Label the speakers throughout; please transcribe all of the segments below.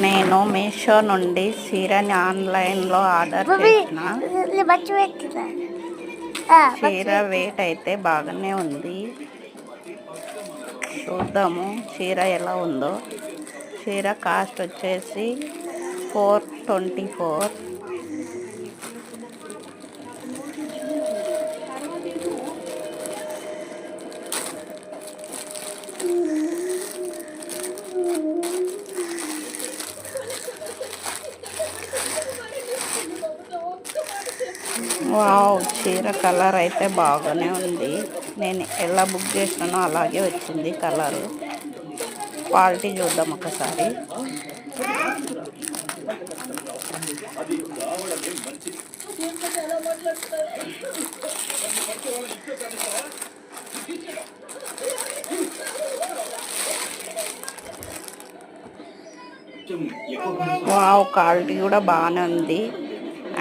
Speaker 1: నేను మీషో నుండి చీరని ఆన్లైన్లో ఆర్డర్ చేసిన. చీర వెయిట్ అయితే బాగానే ఉంది. చూద్దాము చీర ఎలా ఉందో. చీర కాస్ట్ వచ్చేసి 424. వావ్, చీర కలర్ అయితే బాగానే ఉంది. నేను ఎలా బుక్ చేసినానో అలాగే వచ్చింది కలరు. క్వాలిటీ చూద్దాం ఒకసారి. వావ్, క్వాలిటీ కూడా బాగానే ఉంది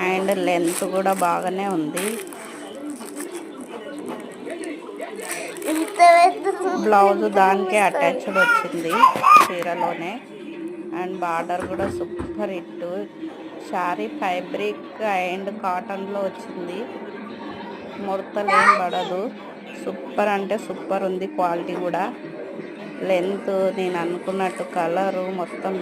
Speaker 1: అండ్ లెంత్ కూడా బాగానే ఉంది. బ్లౌజ్ దానికే అటాచ్డ్ వచ్చింది చీరలోనే. అండ్ బార్డర్ కూడా super hit. Sari fabric and కాటన్లో వచ్చింది. ముడతలు ఏం పడదు. సూపర్ అంటే సూపర్ ఉంది. క్వాలిటీ కూడా, లెంత్, నేను అనుకున్నట్టు కలరు మొత్తం